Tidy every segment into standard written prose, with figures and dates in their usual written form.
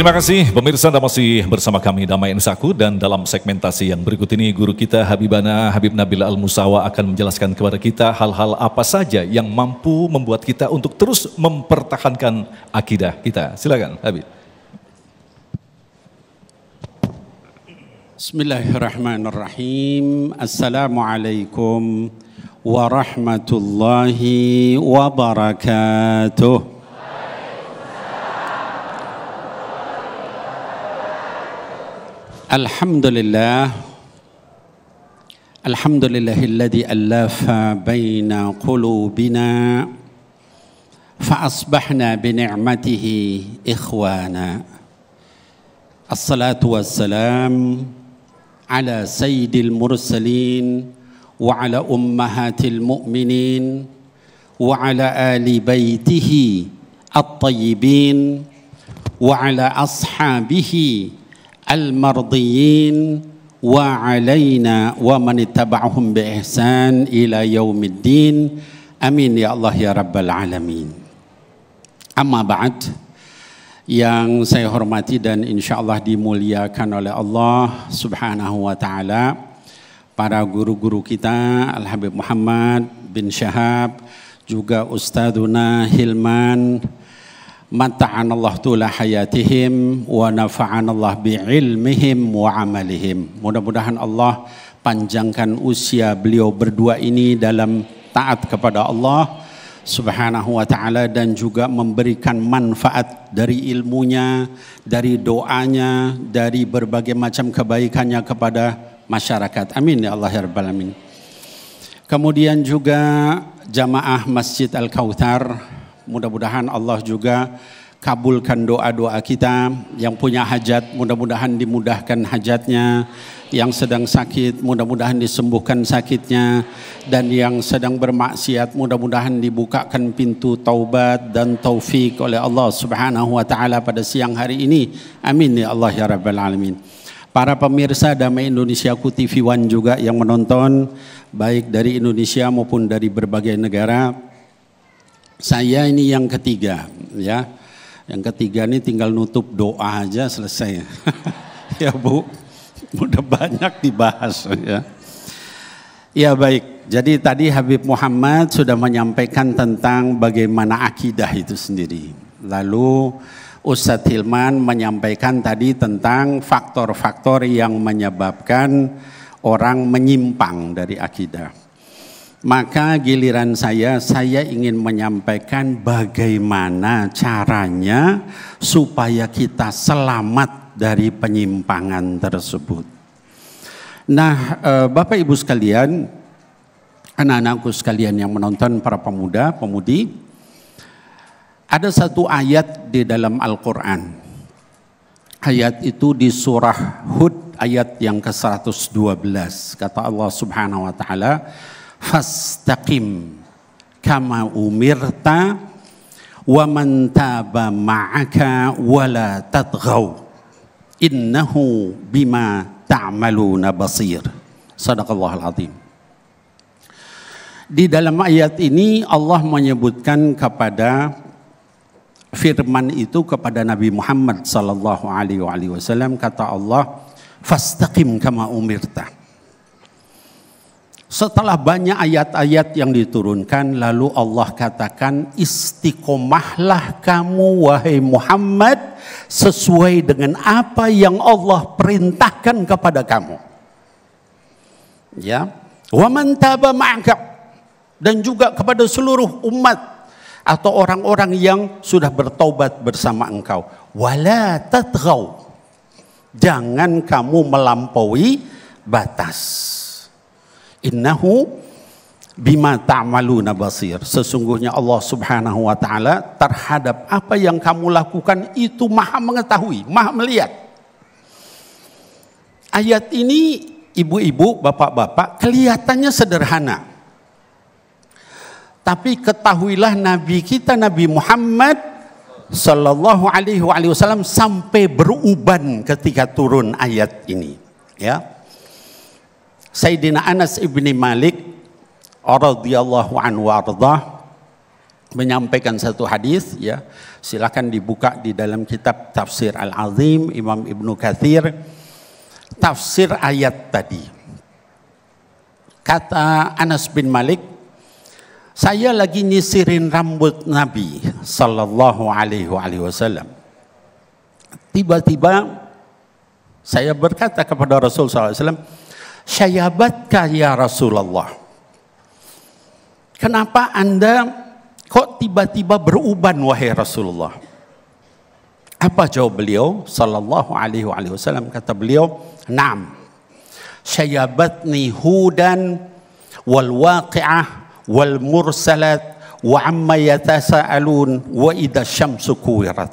Terima kasih pemirsa, Anda masih bersama kami Damai Insaku, dan dalam segmentasi yang berikut ini guru kita Habib Nabila Al-Musawa akan menjelaskan kepada kita hal-hal apa saja yang mampu membuat kita untuk terus mempertahankan akidah kita. Silakan Habib. Bismillahirrahmanirrahim. Assalamualaikum warahmatullahi wabarakatuh. Alhamdulillah, alhamdulillahilladzi allafa baina qulubina fa asbahna bi ni'matihi ikhwana. Assalatu wassalam ala sayyidil mursalin wa ala ummahatil mu'minin wa ala ali baitihi at-tayyibin wa ala ashabihi al-mardiyin wa alaina wa man ittaba'ahum bi ihsan ila yaumiddin. Amin ya Allah ya rabbal alamin. Amma ba'd, yang saya hormati dan insyaallah dimuliakan oleh Allah Subhanahu wa taala, para guru-guru kita Al-Habib Muhammad bin Syahab, juga Ustadzuna Hilman, mata'anallah tula hayatihim wa nafa'anallah bi'ilmihim wa amalihim. Mudah-mudahan Allah panjangkan usia beliau berdua ini dalam taat kepada Allah Subhanahu wa ta'ala, dan juga memberikan manfaat dari ilmunya, dari doanya, dari berbagai macam kebaikannya kepada masyarakat. Amin ya Allah ya rabbal alamin. Kemudian juga jamaah Masjid Al-Kautsar, mudah-mudahan Allah juga kabulkan doa-doa kita. Yang punya hajat, mudah-mudahan dimudahkan hajatnya. Yang sedang sakit, mudah-mudahan disembuhkan sakitnya. Dan yang sedang bermaksiat, mudah-mudahan dibukakan pintu taubat dan taufik oleh Allah Subhanahu wa ta'ala pada siang hari ini. Amin ya Allah ya rabbal alamin. Para pemirsa Damai Indonesiaku TV One juga yang menonton, baik dari Indonesia maupun dari berbagai negara. Saya ini yang ketiga, ya. Yang ketiga ini tinggal nutup doa aja selesai. Ya Bu, udah banyak dibahas ya. Ya baik, jadi tadi Habib Muhammad sudah menyampaikan tentang bagaimana akidah itu sendiri. Lalu Ustadz Hilman menyampaikan tadi tentang faktor-faktor yang menyebabkan orang menyimpang dari akidah. Maka giliran saya ingin menyampaikan bagaimana caranya supaya kita selamat dari penyimpangan tersebut. Nah, Bapak Ibu sekalian, anak-anakku sekalian yang menonton, para pemuda, pemudi, ada satu ayat di dalam Al-Quran. Ayat itu di surah Hud ayat yang ke-112. Kata Allah Subhanahu wa ta'ala, fastaqim kama umirta wa man taba ma'aka wala tadghaw innahu bima ta'maluna basir. Shadaqallahul azim. Di dalam ayat ini Allah menyebutkan kepada firman itu kepada Nabi Muhammad sallallahu alaihi wasallam, kata Allah, fastaqim kama umirta. Setelah banyak ayat-ayat yang diturunkan, lalu Allah katakan, istiqomahlah kamu wahai Muhammad sesuai dengan apa yang Allah perintahkan kepada kamu. Ya, wa man taba ma'aka, dan juga kepada seluruh umat atau orang-orang yang sudah bertaubat bersama engkau. Wala tatghaw, jangan kamu melampaui batas. Innahu bima ta'maluna basir. Sesungguhnya Allah Subhanahu wa ta'ala terhadap apa yang kamu lakukan itu maha mengetahui, maha melihat. Ayat ini ibu-ibu, bapak-bapak, kelihatannya sederhana. Tapi ketahuilah Nabi kita Nabi Muhammad sallallahu alaihi wasallam sampai beruban ketika turun ayat ini, ya. Sayyidina Anas ibni Malik radhiyallahu anhu warḍah menyampaikan satu hadis, ya. Silakan dibuka di dalam kitab Tafsir Al-Azim Imam Ibnu Katsir, tafsir ayat tadi. Kata Anas bin Malik, saya lagi nyisirin rambut Nabi sallallahu alaihi wasallam. Tiba-tiba saya berkata kepada Rasul sallallahu alaihi wasallam, "Syayabatka ya Rasulullah. Kenapa Anda kok tiba-tiba beruban wahai Rasulullah?" Apa jawab beliau sallallahu alaihi wasallam? Kata beliau, "Na'am. Syayabatni hudan wal waqi'ah wal mursalat wa amma yatasaalun wa idza syamsu kuwirat."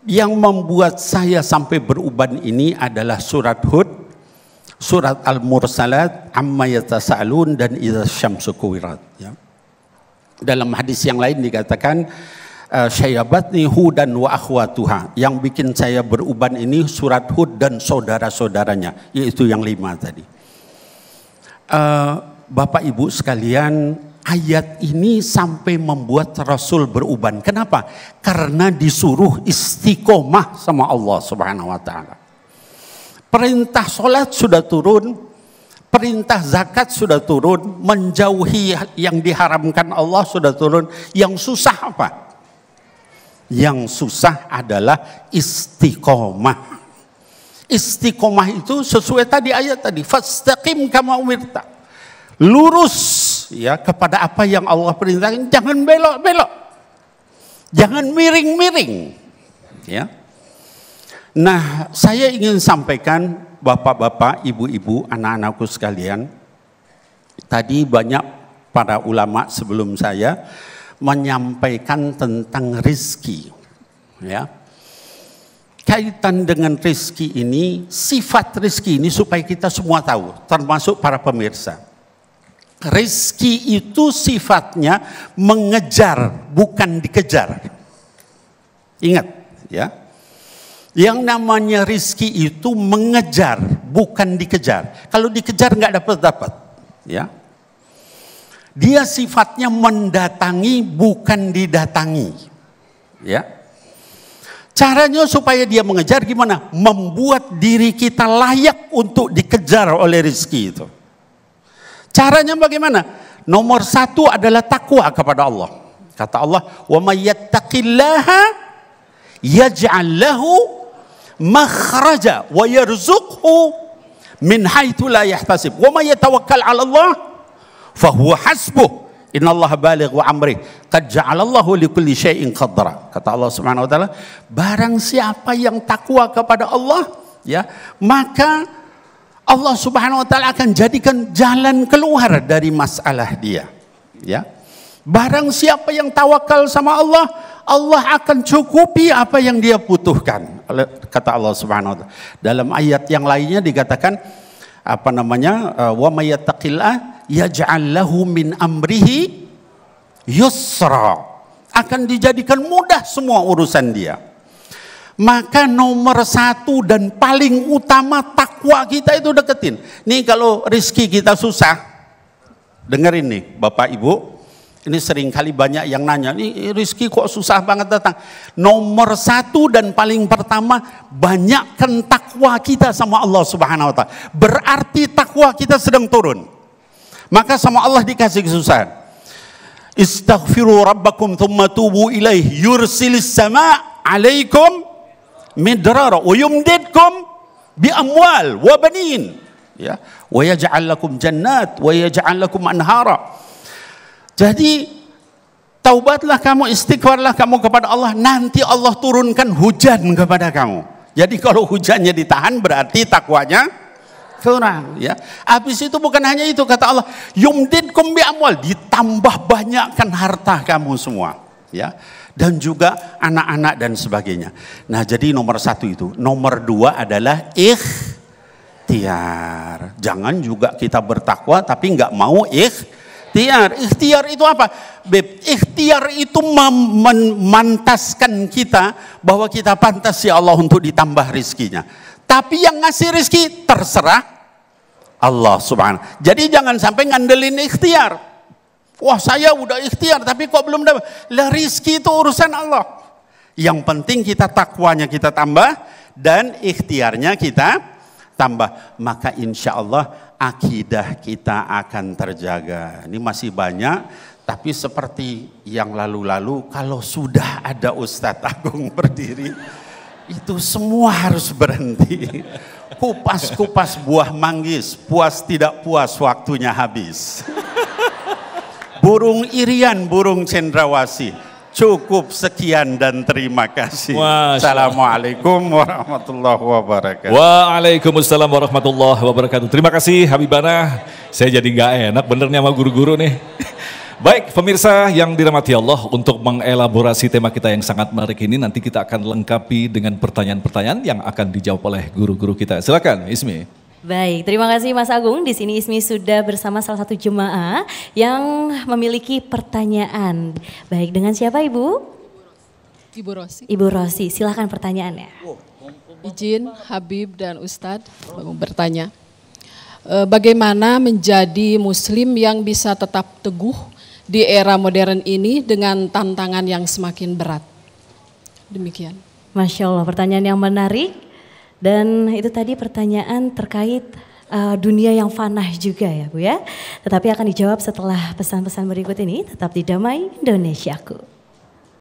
Yang membuat saya sampai beruban ini adalah surat Hud, surat Al-Mursalat, amma yatasaalun, dan idza syamsu kuwirat, ya. Dalam hadis yang lain dikatakan syayabatni hudan wa akhwatuha, yang bikin saya beruban ini surat Hud dan saudara-saudaranya, yaitu yang 5 tadi. Bapak Ibu sekalian, ayat ini sampai membuat Rasul beruban. Kenapa? Karena disuruh istiqomah sama Allah Subhanahu wa taala. Perintah salat sudah turun, perintah zakat sudah turun, menjauhi yang diharamkan Allah sudah turun. Yang susah apa? Yang susah adalah istiqomah. Istiqomah itu sesuai tadi ayat tadi, fastaqim kama umirta. Lurus, ya, kepada apa yang Allah perintahkan, jangan belok-belok. Jangan miring-miring, ya. Nah, saya ingin sampaikan Bapak-bapak, ibu-ibu, anak-anakku sekalian, tadi banyak para ulama sebelum saya menyampaikan tentang rizki, ya. Kaitan dengan rizki ini, sifat rizki ini supaya kita semua tahu, termasuk para pemirsa. Rizki itu sifatnya mengejar, bukan dikejar. Ingat, ya. Yang namanya rizki itu mengejar, bukan dikejar. Kalau dikejar nggak dapat, ya. Dia sifatnya mendatangi, bukan didatangi, ya. Caranya supaya dia mengejar gimana? Membuat diri kita layak untuk dikejar oleh rizki itu. Caranya bagaimana? Nomor 1 adalah takwa kepada Allah. Kata Allah, "Wa may yattaqillaha yaj'al lahu makhraja wa yarzuqhu min haitsu la yahtasib wa may yatawakkal 'ala Allah fa huwa hasbuh innallaha balighu amri qad ja'alallahu likulli syai'in qadra." Kata Allah Subhanahu wa taala, barang siapa yang takwa kepada Allah, ya, maka Allah Subhanahu wa taala akan jadikan jalan keluar dari masalah dia, ya. Barang siapa yang tawakal sama Allah, Allah akan cukupi apa yang dia butuhkan. Kata Allah Subhanahu wa taala. Dalam ayat yang lainnya dikatakan apa namanya? Wa may yattaqillah yaj'al lahu min amrihi yusra. Akan dijadikan mudah semua urusan dia. Maka nomor 1 dan paling utama takwa kita itu deketin. Nih kalau rezeki kita susah, dengerin nih Bapak Ibu. Ini sering kali banyak yang nanya, ini rezeki kok susah banget datang. Nomor 1 dan paling pertama, banyakkan takwa kita sama Allah Subhanahu wa taala. Berarti takwa kita sedang turun. Maka sama Allah dikasih kesusahan. Istaghfiru rabbakum thumma tubu ilaih yursilis sama' alaikum midrara wa yumdidkum bi amwal wa banin, ya, wa yaj'al lakum jannat wa yaj'al lakum anhara. Jadi taubatlah kamu, istighfarlah kamu kepada Allah, nanti Allah turunkan hujan kepada kamu. Jadi kalau hujannya ditahan berarti takwanya kurang, ya. Habis itu bukan hanya itu, kata Allah, yumdidkum bi amwal, ditambah banyakkan harta kamu semua, ya. Dan juga anak-anak dan sebagainya. Nah, jadi nomor 1 itu. Nomor 2 adalah ikhtiar. Jangan juga kita bertakwa tapi nggak mau ikhtiar. Ikhtiar itu apa? Ikhtiar itu memantaskan kita bahwa kita pantas ya Allah untuk ditambah rizkinya. Tapi yang ngasih rizki terserah Allah Subhanahu. Jadi jangan sampai ngandelin ikhtiar. Wah saya udah ikhtiar tapi kok belum dapat. Lah rizki itu urusan Allah. Yang penting kita takwanya kita tambah dan ikhtiarnya kita tambah. Maka insya Allah akidah kita akan terjaga. Ini masih banyak, tapi seperti yang lalu-lalu kalau sudah ada Ustadz Agung berdiri, itu semua harus berhenti. Kupas-kupas buah manggis, puas tidak puas waktunya habis. Burung irian, burung cendrawasih. Cukup sekian dan terima kasih. Assalamualaikum warahmatullahi wabarakatuh. Waalaikumsalam warahmatullahi wabarakatuh. Terima kasih Habibana. Saya jadi nggak enak benernya sama guru-guru nih. Baik pemirsa yang dirahmati Allah, untuk mengelaborasi tema kita yang sangat menarik ini nanti kita akan lengkapi dengan pertanyaan-pertanyaan yang akan dijawab oleh guru-guru kita. Silakan Ismi. Baik, terima kasih Mas Agung. Di sini Ismi sudah bersama salah satu jemaah yang memiliki pertanyaan. Baik, dengan siapa Ibu? Ibu Rosi. Ibu Rosi, silakan pertanyaannya. Izin Habib dan Ustadz bertanya. Bagaimana menjadi muslim yang bisa tetap teguh di era modern ini dengan tantangan yang semakin berat? Demikian. Masya Allah, pertanyaan yang menarik. Dan itu tadi pertanyaan terkait dunia yang fana juga ya Bu ya. Tetapi akan dijawab setelah pesan-pesan berikut ini. Tetap di Damai Indonesiaku.